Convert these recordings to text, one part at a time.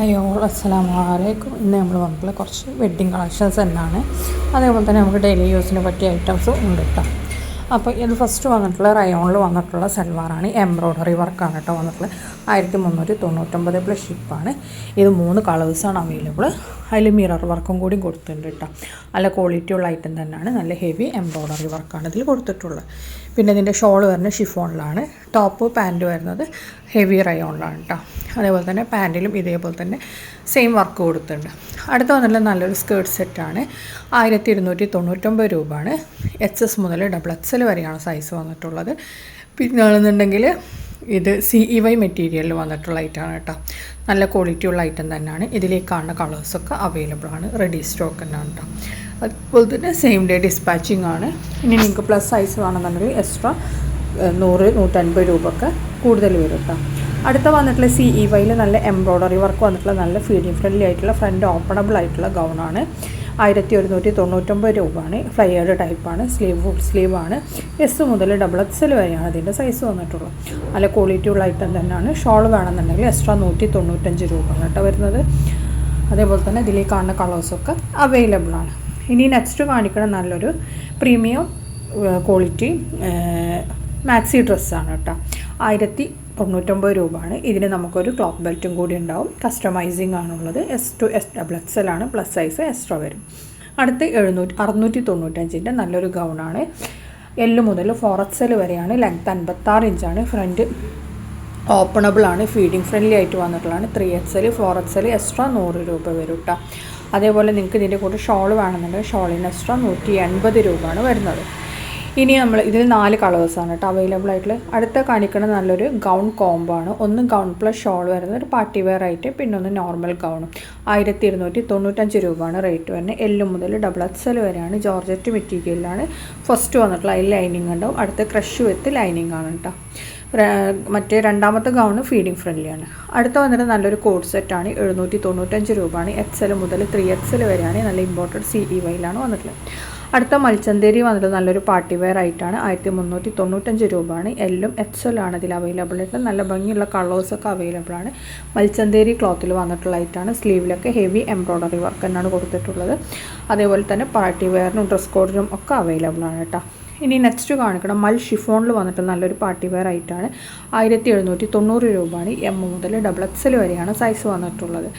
Hi all അസ്സലാമു അലൈക്കും. ഇന്ന് നമ്മൾ വന്നിട്ടുള്ള കുറച്ച് വെഡ്ഡിങ് കളക്ഷൻസ് തന്നെയാണ്. അതേപോലെ തന്നെ നമുക്ക് ഡെയിലി യൂസിന് പറ്റിയ ഐറ്റംസും ഉണ്ട് കേട്ടോ. അപ്പോൾ ഇത് ഫസ്റ്റ് വന്നിട്ടുള്ള റയോണിൽ വന്നിട്ടുള്ള സൽവാറാണ്. എംബ്രോയ്ഡറി വർക്കാണ് കേട്ടോ വന്നിട്ടുള്ളത്. 1399 പ്ലസ് ഷിപ്പാണ്. ഇത് 3 കളേഴ്സാണ് അവൈലബിൾ. അതിൽ മിറർ വർക്കും കൂടി കൊടുത്തിട്ടുണ്ട് കേട്ടോ. നല്ല ക്വാളിറ്റി ഉള്ള ഐറ്റം തന്നെയാണ്. നല്ല ഹെവി എംബ്രോയ്ഡറി വർക്കാണ് ഇതിൽ കൊടുത്തിട്ടുള്ളത്. പിന്നെ ഇതിൻ്റെ ഷോൾ വരുന്നത് ഷിഫോണിലാണ്. ടോപ്പ് പാൻറ്റ് വരുന്നത് ഹെവി റയോണിലാണ് കേട്ടോ. അതേപോലെ തന്നെ പാൻറ്റിലും ഇതേപോലെ തന്നെ സെയിം വർക്ക് കൊടുത്തിട്ടുണ്ട്. അടുത്ത വന്നിട്ടുള്ള നല്ലൊരു സ്കേർട്ട് സെറ്റാണ്. 1299 രൂപയാണ്. XS മുതൽ XXL വരെയാണ് സൈസ് വന്നിട്ടുള്ളത്. പിന്നെ ആണെന്നുണ്ടെങ്കിൽ ഇത് CEY മെറ്റീരിയലിൽ വന്നിട്ടുള്ള ഐറ്റമാണ് കേട്ടോ. നല്ല ക്വാളിറ്റി ഉള്ള ഐറ്റം തന്നെയാണ്. ഇതിലേക്ക് കാണുന്ന കളേഴ്സൊക്കെ അവൈലബിൾ ആണ്. റെഡി സ്റ്റോക്ക് തന്നെയാണ് കേട്ടോ. അതുപോലെ തന്നെ സെയിം ഡേ ഡിസ്പാച്ചിങ് ആണ്. ഇനി നിങ്ങൾക്ക് പ്ലസ് സൈസ് വേണമെന്നുണ്ടെങ്കിൽ എക്സ്ട്രാ 100-150 രൂപയൊക്കെ കൂടുതൽ വരും കേട്ടോ. അടുത്ത വന്നിട്ടുള്ള CEYയിൽ നല്ല എംബ്രോയ്ഡറി വർക്ക് വന്നിട്ടുള്ള നല്ല ഫീഡിങ് ഫ്രണ്ട്ലി ആയിട്ടുള്ള ഫ്രണ്ട് ഓപ്പണബിൾ ആയിട്ടുള്ള ഗൗണാണ്. 1199 രൂപയാണ്. ഫ്ലയേർഡ് ടൈപ്പാണ്. ഫുൾ സ്ലീവാണ്. S മുതൽ XXL വരെയാണ് ഇതിൻ്റെ സൈസ് വന്നിട്ടുള്ളത്. നല്ല ക്വാളിറ്റി ഉള്ള ഐറ്റം തന്നെയാണ്. ഷോൾ വേണമെന്നുണ്ടെങ്കിൽ എക്സ്ട്രാ 195 രൂപയാണ് കേട്ടോ വരുന്നത്. അതേപോലെ തന്നെ ഇതിലേക്ക് കാണുന്ന കളേഴ്സൊക്കെ അവൈലബിൾ ആണ്. ഇനി നെക്സ്റ്റ് കാണിക്കുന്ന നല്ലൊരു പ്രീമിയം ക്വാളിറ്റി മാക്സി ഡ്രസ്സാണ് കേട്ടോ. 1099 രൂപയാണ്. ഇതിന് നമുക്കൊരു ക്ലോത്ത് ബെൽറ്റും കൂടി ഉണ്ടാവും. കസ്റ്റമൈസിങ് ആണുള്ളത്. S to XXL ആണ്. പ്ലസ് സൈസ് എക്സ്ട്രാ വരും. അടുത്ത് 695 നല്ലൊരു ഗൗണാണ്. L മുതൽ 4XL വരെയാണ്. ലെങ്ത് 56 ഇഞ്ചാണ്. ഫ്രണ്ട് ഓപ്പണബിൾ ആണ്. ഫീഡിങ് ഫ്രണ്ട്ലി ആയിട്ട് വന്നിട്ടുള്ളതാണ്. 3XL 4XL എക്സ്ട്രാ 100 രൂപ വരും കേട്ടോ. അതേപോലെ നിങ്ങൾക്ക് ഇതിൻ്റെ കൂടെ ഷോൾ വേണമെന്നുണ്ടെങ്കിൽ ഷോളിന് എക്സ്ട്രാ 180 രൂപയാണ് വരുന്നത്. ഇനി നമ്മൾ ഇതിൽ 4 കളേഴ്സാണ് കേട്ടോ അവൈലബിൾ ആയിട്ടുള്ള. അടുത്ത കാണിക്കുന്ന നല്ലൊരു ഗൗൺ കോംബോ ആണ്. ഒന്ന് ഗൗൺ പ്ലസ് ഷോൾ വരുന്നത് ഒരു പാർട്ടി വെയർ ആയിട്ട്, പിന്നെ ഒന്ന് നോർമൽ ഗൗണും. 1295 രൂപയാണ് റേറ്റ് വരുന്നത്. L മുതൽ XXL വരെയാണ്. ജോർജറ്റ് മെറ്റീരിയലിലാണ് ഫസ്റ്റ് വന്നിട്ടുള്ള. അതിൽ ലൈനിങ് ഉണ്ടാവും. അടുത്ത ക്രഷ് വിത്ത് ലൈനിങ് ആണ് കേട്ടോ. മറ്റേ രണ്ടാമത്തെ ഗൗണ് ഫീഡിങ് ഫ്രണ്ട്ലിയാണ്. അടുത്ത വന്നിട്ട് നല്ലൊരു കോഡ് സെറ്റാണ്. 795 രൂപയാണ്. XL മുതൽ 3XL വരെയാണ്. നല്ല ഇമ്പോർട്ടഡ് CEYയിലാണ് വന്നിട്ടുള്ളത്. അടുത്ത മൽച്ചന്തേരി വന്നിട്ട് നല്ലൊരു പാർട്ടി വെയർ ആയിട്ടാണ്. 1395 രൂപയാണ്. L XL ആണ് ഇതിൽ അവൈലബിൾ ആയിട്ടുള്ള. നല്ല ഭംഗിയുള്ള കളേഴ്സൊക്കെ അവൈലബിൾ ആണ്. മൽച്ചന്തേരി ക്ലോത്തിൽ വന്നിട്ടുള്ള ഐറ്റാണ്. സ്ലീവിലൊക്കെ ഹെവി എംബ്രോയ്ഡറി വർക്ക് തന്നെയാണ് കൊടുത്തിട്ടുള്ളത്. അതേപോലെ തന്നെ പാർട്ടി വെയറിനും ഡ്രസ് കോഡിനും ഒക്കെ അവൈലബിൾ ആണ് കേട്ടോ. ഇനി നെക്സ്റ്റ് കാണിക്കണം മൽ ഷിഫോണിൽ വന്നിട്ട് നല്ലൊരു പാർട്ടി വെയർ ആയിട്ടാണ്. 1790 രൂപയാണ്. M മുതൽ XXL വരെയാണ് സൈസ് വന്നിട്ടുള്ളത്.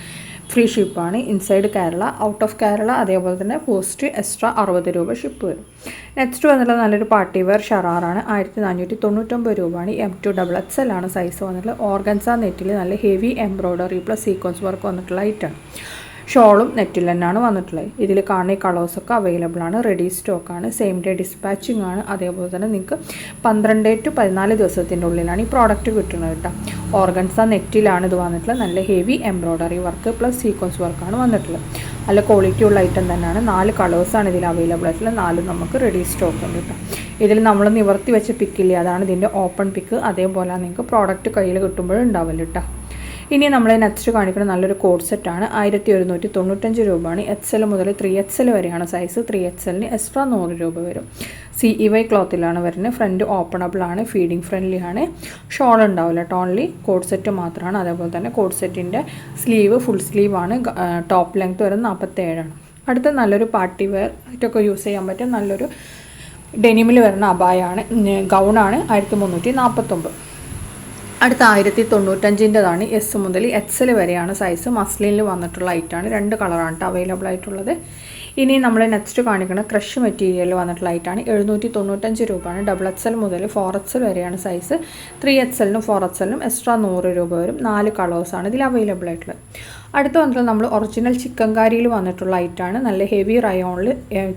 ഫ്രീ ഷിപ്പാണ്. Inside Kerala, out of Kerala, അതേപോലെ തന്നെ പോസ്റ്റ് എക്സ്ട്രാ 60 രൂപ ഷിപ്പ് വരും. നെക്സ്റ്റ് വന്നിട്ടുള്ളത് നല്ലൊരു പാർട്ടി വെയർ ഷറാറാണ്. 1499 രൂപയാണ്. M to XXL ആണ് സൈസ് വന്നിട്ടുള്ളത്. ഓർഗൻസ നെറ്റിൽ നല്ല heavy embroidery plus sequence work വന്നിട്ടുള്ള ഐറ്റാണ്. ഷോളും നെറ്റിൽ തന്നെയാണ് വന്നിട്ടുള്ളത്. ഇതിൽ കാണുന്ന കളേഴ്സൊക്കെ അവൈലബിൾ ആണ്. റെഡി സ്റ്റോക്കാണ്. സെയിം ഡേ ഡിസ്പാച്ചിങ് ആണ്. അതേപോലെ തന്നെ നിങ്ങൾക്ക് 12 to 14 ദിവസത്തിൻ്റെ ഉള്ളിലാണ് ഈ പ്രോഡക്റ്റ് കിട്ടുന്നത് കേട്ടോ. ഓർഗൻസ നെറ്റിലാണ് ഇത് വന്നിട്ടുള്ളത്. നല്ല heavy embroidery work plus sequence വർക്കാണ് വന്നിട്ടുള്ളത്. നല്ല ക്വാളിറ്റി ഉള്ള ഐറ്റം തന്നെയാണ്. 4 കളേഴ്സാണ് ഇതിൽ അവൈലബിൾ ആയിട്ടുള്ളത്. 4 നമുക്ക് റെഡി സ്റ്റോക്ക് ഉണ്ട് കേട്ടോ. ഇതിൽ നമ്മൾ നിവർത്തി വെച്ച പിക്കില്ലേ, അതാണ് ഇതിൻ്റെ ഓപ്പൺ പിക്ക്. അതേപോലെ നിങ്ങൾക്ക് പ്രോഡക്റ്റ് കയ്യിൽ കിട്ടുമ്പോഴും ഉണ്ടാവില്ല കേട്ടോ. ഇനി നമ്മൾ നെക്സ്റ്റ് കാണിക്കുന്ന നല്ലൊരു കോഡ് സെറ്റാണ്. 1195 രൂപയാണ്. XL മുതൽ 3XL വരെയാണ് സൈസ്. 3XLന് എക്സ്ട്രാ 100 രൂപ വരും. CEY ക്ലോത്തിലാണ് വരുന്നത്. ഫ്രണ്ട് ഓപ്പണബിൾ ആണ്. ഫീഡിങ് ഫ്രണ്ട്ലി ആണ്. ഷോൾ ഉണ്ടാവില്ല കേട്ടോ. ഓൺലി കോഡ് സെറ്റ് മാത്രമാണ്. അതേപോലെ തന്നെ കോഡ് സെറ്റിൻ്റെ സ്ലീവ് ഫുൾ സ്ലീവ് ആണ്. ടോപ്പ് ലെങ്ത് വരുന്നത് 47 ആണ്. അടുത്ത നല്ലൊരു പാർട്ടി വെയർ ആയിട്ടൊക്കെ യൂസ് ചെയ്യാൻ പറ്റിയ നല്ലൊരു ഡെനിമിൽ വരുന്ന അബായാണ്. ഗൗണാണ്. 1349. അടുത്ത 1095ൻ്റെതാണ്. S മുതൽ XL വരെയാണ് സൈസ്. മസ്ലിനിൽ വന്നിട്ടുള്ള ഐറ്റാണ്. 2 കളറാണ് കേട്ടോ അവൈലബിൾ ആയിട്ടുള്ളത്. ഇനി നമ്മൾ നെക്സ്റ്റ് കാണിക്കുന്ന ക്രഷ് മെറ്റീരിയൽ വന്നിട്ടുള്ള ഐറ്റാണ്. 795 രൂപയാണ്. XXL മുതൽ 4XL വരെയാണ് സൈസ്. 3XLനും 4XLനും എക്സ്ട്രാ 100 രൂപ വരും. 4 കളേഴ്സാണ് ഇതിൽ അവൈലബിൾ ആയിട്ടുള്ളത്. അടുത്ത വന്നിട്ടുള്ള നമ്മൾ ഒറിജിനൽ ചിക്കൻകാരിയിൽ വന്നിട്ടുള്ള ഐറ്റാണ്. നല്ല ഹെവി റയോണിൽ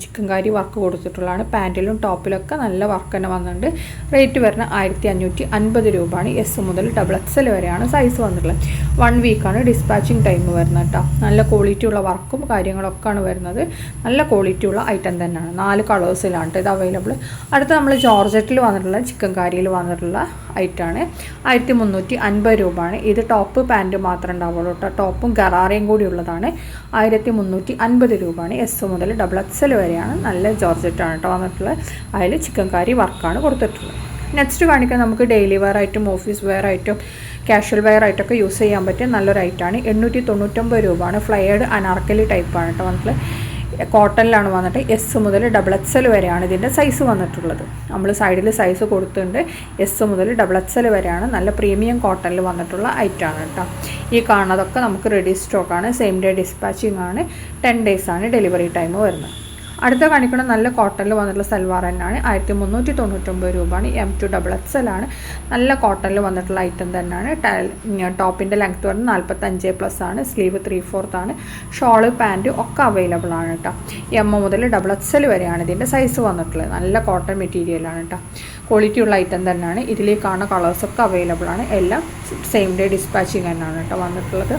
ചിക്കൻകാരി വർക്ക് കൊടുത്തിട്ടുള്ളതാണ്. പാൻറ്റിലും ടോപ്പിലൊക്കെ നല്ല വർക്ക് തന്നെ വന്നിട്ടുണ്ട്. റേറ്റ് വരുന്ന 1550 രൂപയാണ്. S മുതൽ XXL വരെയാണ് സൈസ് വന്നിട്ടുള്ളത്. 1 വീക്കാണ് ഡിസ്പാച്ചിങ് ടൈം വരുന്നത് കേട്ടോ. നല്ല ക്വാളിറ്റി ഉള്ള വർക്കും കാര്യങ്ങളൊക്കെയാണ് വരുന്നത്. നല്ല ക്വാളിറ്റി ഉള്ള ഐറ്റം തന്നെയാണ്. 4 കളേഴ്സിലാണ് ഇത് അവൈലബിൾ. അടുത്ത നമ്മൾ ജോർജറ്റിൽ വന്നിട്ടുള്ള ചിക്കൻകാരിയിൽ വന്നിട്ടുള്ള ഐറ്റാണ്. 1350 രൂപയാണ്. ഇത് ടോപ്പ് പാൻറ്റ് മാത്രമേ ഉണ്ടാവുള്ളൂ കേട്ടോ. ടോപ്പും ഗറാറയും കൂടി ഉള്ളതാണ്. 1350 രൂപയാണ്. S മുതൽ XXL വരെയാണ്. നല്ല ജോർജറ്റാണ് കേട്ടോ വന്നിട്ടുള്ളത്. അതിൽ ചിക്കൻകാരി വർക്കാണ് കൊടുത്തിട്ടുള്ളത്. നെക്സ്റ്റ് കാണിക്കാൻ നമുക്ക് ഡെയിലി വെയർ ആയിട്ടും ഓഫീസ് വെയർ ആയിട്ടും കാഷ്വൽ വെയർ ആയിട്ടൊക്കെ യൂസ് ചെയ്യാൻ പറ്റിയ നല്ലൊരു ഐറ്റമാണ്. 899 രൂപയാണ്. ഫ്ലയേഡ് അനാർക്കലി ടൈപ്പാണ് കേട്ടോ വന്നിട്ടുള്ളത്. കോട്ടണിലാണ് വന്നിട്ട് എസ് മുതൽ XXL വരെയാണ് ഇതിൻ്റെ സൈസ് വന്നിട്ടുള്ളത്. നമ്മൾ സൈഡിൽ സൈസ് കൊടുത്തിട്ടുണ്ട്. എസ് മുതൽ XXL വരെയാണ്. നല്ല പ്രീമിയം കോട്ടണിൽ വന്നിട്ടുള്ള ഐറ്റമാണ് കേട്ടോ. ഈ കാണുന്നതൊക്കെ നമുക്ക് റെഡി സ്റ്റോക്കാണ്. സെയിം ഡേ ഡിസ്പാച്ചിങ് ആണ്. 10 days ആണ് ഡെലിവറി ടൈം വരുന്നത്. അടുത്ത കാണിക്കുന്ന നല്ല കോട്ടണിൽ വന്നിട്ടുള്ള സൽവാർ തന്നെയാണ്. 1399 രൂപയാണ്. M2 XXL ആണ്. നല്ല കോട്ടണിൽ വന്നിട്ടുള്ള ഐറ്റം തന്നെയാണ്. ടോപ്പിൻ്റെ ലെങ്ത്ത് വരുന്നത് 45+ ആണ്. സ്ലീവ് 3/4 ആണ്. ഷോള് പാൻറ്റ് ഒക്കെ അവൈലബിൾ ആണ് കേട്ടോ. M മുതൽ XXL വരെയാണ് ഇതിൻ്റെ സൈസ് വന്നിട്ടുള്ളത്. നല്ല കോട്ടൺ മെറ്റീരിയലാണ് കേട്ടോ. ക്വാളിറ്റി ഉള്ള ഐറ്റം തന്നെയാണ്. ഇതിൽ കാണുന്ന കളേഴ്സൊക്കെ അവൈലബിൾ ആണ്. എല്ലാം സെയിം ഡേ ഡിസ്പാച്ചിങ് തന്നെയാണ് കേട്ടോ വന്നിട്ടുള്ളത്.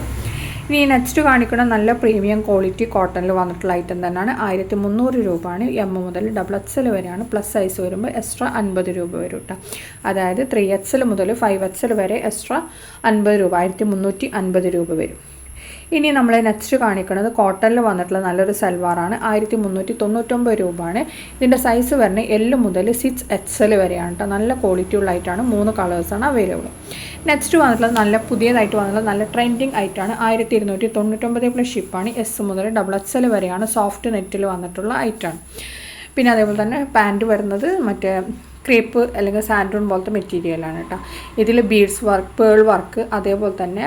ഇനി നെക്സ്റ്റ് കാണിക്കുന്ന നല്ല പ്രീമിയം ക്വാളിറ്റി കോട്ടണിൽ വന്നിട്ടുള്ള ഐറ്റം തന്നെയാണ്. 1300 രൂപയാണ്. M മുതൽ XXL വരെയാണ്. പ്ലസ് സൈസ് വരുമ്പോൾ എക്സ്ട്രാ 50 രൂപ വരും കേട്ടോ. അതായത് 3XL മുതൽ 5XL വരെ എക്സ്ട്രാ 50 രൂപ, 1350 രൂപ വരും. ഇനി നമ്മൾ നെക്സ്റ്റ് കാണിക്കുന്നത് കോട്ടണിൽ വന്നിട്ടുള്ള നല്ലൊരു സൽവാറാണ്. 1399 രൂപയാണ്. ഇതിൻ്റെ സൈസ് വരുന്നത് L മുതൽ 6XL വരെയാണ് കേട്ടോ. നല്ല ക്വാളിറ്റി ഉള്ള ഐറ്റമാണ്. 3 കളേഴ്സാണ് അവൈലബിൾ. നെക്സ്റ്റ് വന്നിട്ടുള്ളത് നല്ല പുതിയതായിട്ട് വന്നിട്ടുള്ള നല്ല ട്രെൻഡിങ് ഐറ്റമാണ്. 1299 പ്ലസ് ഷിപ്പാണ്. S മുതൽ XXL വരെയാണ്. സോഫ്റ്റ് നെറ്റിൽ വന്നിട്ടുള്ള ഐറ്റമാണ്. പിന്നെ അതേപോലെ തന്നെ പാൻറ്റ് വരുന്നത് മറ്റേ ക്രേപ്പ് അല്ലെങ്കിൽ സാൻഡൂൺ പോലത്തെ മെറ്റീരിയലാണ് കേട്ടോ. ഇതിൽ ബീഡ്സ് വർക്ക്, പേൾ വർക്ക്, അതേപോലെ തന്നെ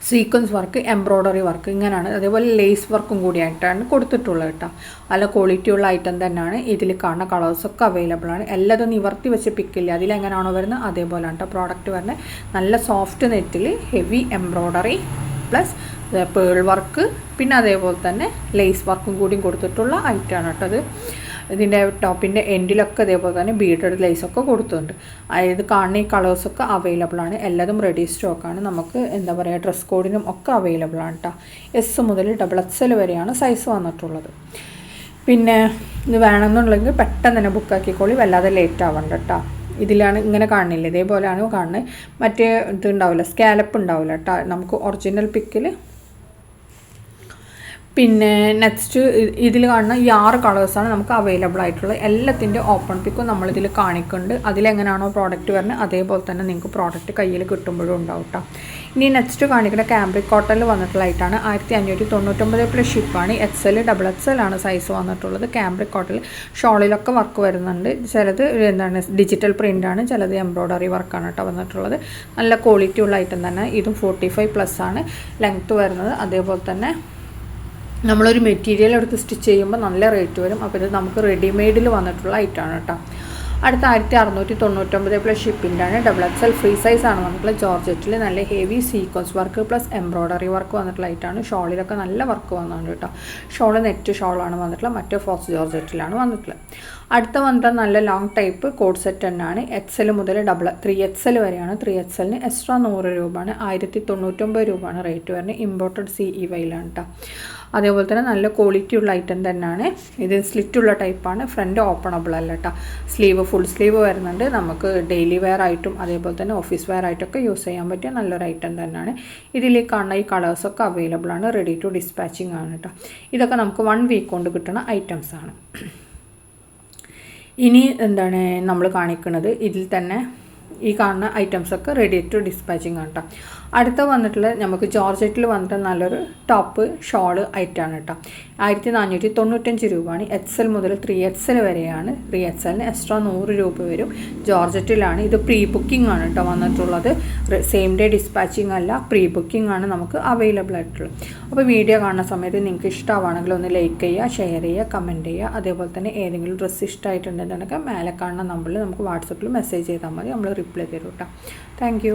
സീക്വൻസ് വർക്ക്, എംബ്രോയ്ഡറി വർക്ക്, ഇങ്ങനെയാണ്. അതേപോലെ ലേസ് വർക്കും കൂടിയായിട്ടാണ് കൊടുത്തിട്ടുള്ളത് കേട്ടോ. നല്ല ക്വാളിറ്റി ഉള്ള ഐറ്റം തന്നെയാണ്. ഇതിൽ കാണുന്ന കളേഴ്സൊക്കെ അവൈലബിൾ ആണ്. എല്ലാതും നിവർത്തി വെച്ച് പിക്കില്ല. അതിലെങ്ങനെയാണോ വരുന്നത് അതേപോലെയാണ് കേട്ടോ പ്രോഡക്റ്റ് വരുന്നത്. നല്ല സോഫ്റ്റ് നെറ്റിൽ heavy embroidery plus pearl work, പിന്നെ അതേപോലെ തന്നെ ലേസ് വർക്കും കൂടിയും കൊടുത്തിട്ടുള്ള ഐറ്റമാണ് കേട്ടോ അത്. ഇതിൻ്റെ ടോപ്പിൻ്റെ എൻഡിലൊക്കെ അതേപോലെ തന്നെ ബീഡഡ് ലേസൊക്കെ കൊടുത്തിട്ടുണ്ട്. അതായത് കാണുന്ന ഈ കളേഴ്സൊക്കെ അവൈലബിൾ ആണ്. എല്ലാതും റെഡി സ്റ്റോക്കാണ്. നമുക്ക് എന്താ പറയുക, ഡ്രസ് കോഡിനും ഒക്കെ അവൈലബിൾ ആണ് കേട്ടോ. S മുതൽ XXL വരെയാണ് സൈസ് വന്നിട്ടുള്ളത്. പിന്നെ ഇത് വേണമെന്നുണ്ടെങ്കിൽ പെട്ടെന്ന് തന്നെ ബുക്കാക്കിക്കോളി, വല്ലാതെ ലേറ്റ് ആവണ്ട കേട്ടോ. ഇതിലാണ് ഇങ്ങനെ കാണുന്നില്ല, ഇതേപോലെയാണ് കാണുന്നത്. മറ്റേ ഇത് ഉണ്ടാവില്ല, സ്കാലപ്പ് ഉണ്ടാവില്ല കേട്ടോ നമുക്ക് ഒറിജിനൽ പിക്കിൽ. പിന്നെ നെക്സ്റ്റ് ഇതിൽ കാണുന്ന ഈ 6 കളേഴ്സാണ് നമുക്ക് അവൈലബിൾ ആയിട്ടുള്ളത്. എല്ലാത്തിൻ്റെ ഓപ്പൺ പിക്കും നമ്മളിതിൽ കാണിക്കുന്നുണ്ട്. അതിലെങ്ങനെയാണോ പ്രോഡക്റ്റ് വരുന്നത് അതേപോലെ തന്നെ നിങ്ങൾക്ക് പ്രോഡക്റ്റ് കയ്യിൽ കിട്ടുമ്പോഴും ഉണ്ടാവും കേട്ടോ. ഇനി നെക്സ്റ്റ് കാണിക്കുന്ന ക്യാമ്പ്രിക് കോട്ടണിൽ വന്നിട്ടുള്ള ഐറ്റാണ്. 1599 പ്ലസ് ഷിപ്പാണ്. XL XXL ആണ് സൈസ് വന്നിട്ടുള്ളത്. ക്യാമ്പ്രിക് കോട്ടണിൽ ഷോളിലൊക്കെ വർക്ക് വരുന്നുണ്ട്. ചിലത് എന്താണ് ഡിജിറ്റൽ പ്രിൻ്റാണ്, ചിലത് എംബ്രോയ്ഡറി വർക്കാണ് കേട്ടോ വന്നിട്ടുള്ളത്. നല്ല ക്വാളിറ്റി ഉള്ള ഐറ്റം തന്നെ. ഇതും 45+ ആണ് ലെങ്ത്ത് വരുന്നത്. അതേപോലെ തന്നെ നമ്മളൊരു മെറ്റീരിയൽ എടുത്ത് സ്റ്റിച്ച് ചെയ്യുമ്പോൾ നല്ല റേറ്റ് വരും. അപ്പോൾ ഇത് നമുക്ക് റെഡിമെയ്ഡിൽ വന്നിട്ടുള്ള ഐറ്റമാണ് കേട്ടോ. അടുത്ത 1699 പ്ലസ് ഷിപ്പിൻ്റെ ആണ്. XXL ഫ്രീ സൈസാണ് വന്നിട്ടുള്ളത്. ജോർജറ്റിൽ നല്ല heavy sequence work plus embroidery work വന്നിട്ടുള്ള ഐറ്റമാണ്. ഷോളിലൊക്കെ നല്ല വർക്ക് വന്നിട്ടുണ്ട് കേട്ടോ. ഷോള് നെറ്റ് ഷോളാണ് വന്നിട്ടുള്ളത്. മറ്റേ ഫോക്സ് ജോർജറ്റിലാണ് വന്നിട്ടുള്ളത്. അടുത്ത വന്നിട്ട് നല്ല ലോങ് ടൈപ്പ് കോഡ് സെറ്റ് തന്നെയാണ്. XL മുതൽ 3XL വരെയാണ്. 3XLന് എക്സ്ട്രാ 100 രൂപയാണ്. 1099 രൂപയാണ് റേറ്റ് വരുന്നത്. ഇമ്പോർട്ടഡ് CEYലാണ് കേട്ടോ. അതേപോലെ തന്നെ നല്ല ക്വാളിറ്റി ഉള്ള ഐറ്റം തന്നെയാണ്. ഇത് സ്ലിറ്റുള്ള ടൈപ്പാണ്. ഫ്രണ്ട് ഓപ്പണബിൾ അല്ല കേട്ടോ. സ്ലീവ് ഫുൾ സ്ലീവ് വരുന്നുണ്ട്. നമുക്ക് ഡെയിലി വെയർ ആയിട്ടും അതേപോലെ തന്നെ ഓഫീസ് വെയർ ആയിട്ടൊക്കെ യൂസ് ചെയ്യാൻ പറ്റിയ നല്ലൊരു ഐറ്റം തന്നെയാണ്. ഇതിലേക്ക് കാണുന്ന ഈ കളേഴ്സൊക്കെ അവൈലബിൾ ആണ്. റെഡി ടു ഡിസ്പാച്ചിങ് ആണ് കേട്ടോ. ഇതൊക്കെ നമുക്ക് 1 വീക്ക് കൊണ്ട് കിട്ടുന്ന ഐറ്റംസ് ആണ്. ഇനി എന്താണ് നമ്മൾ കാണിക്കുന്നത്, ഇതിൽ തന്നെ ഈ കാണുന്ന ഐറ്റംസൊക്കെ റെഡി ടു ഡിസ്പാച്ചിങ് ആണ് കേട്ടോ. അടുത്ത വന്നിട്ടുള്ള നമുക്ക് ജോർജറ്റിൽ വന്നിട്ട് നല്ലൊരു ടോപ്പ് ഷോള് ഐറ്റമാണ് കേട്ടോ. 1495 രൂപയാണ്. XL മുതൽ 3XL വരെയാണ്. 3XLന് എക്സ്ട്രാ 100 രൂപ വരും. ജോർജറ്റിലാണ്. ഇത് പ്രീ ബുക്കിംഗ് ആണ് കേട്ടോ വന്നിട്ടുള്ളത്. സെയിം ഡേ ഡിസ്പാച്ചിങ് അല്ല, പ്രീ ബുക്കിംഗ് ആണ് നമുക്ക് അവൈലബിൾ ആയിട്ടുള്ളത്. അപ്പോൾ വീഡിയോ കാണുന്ന സമയത്ത് നിങ്ങൾക്ക് ഇഷ്ടമാണെങ്കിൽ ഒന്ന് ലൈക്ക് ചെയ്യുക, ഷെയർ ചെയ്യുക, കമൻറ്റ് ചെയ്യുക. അതേപോലെ തന്നെ ഏതെങ്കിലും ഡ്രസ്സ് ഇഷ്ടമായിട്ടുണ്ടെന്നുണ്ടെങ്കിൽ മേലെ കാണുന്ന നമ്പറിൽ നമുക്ക് വാട്സപ്പിൽ മെസ്സേജ് ചെയ്താൽ മതി. നമ്മൾ റിപ്ലൈ തരും കേട്ടോ. താങ്ക്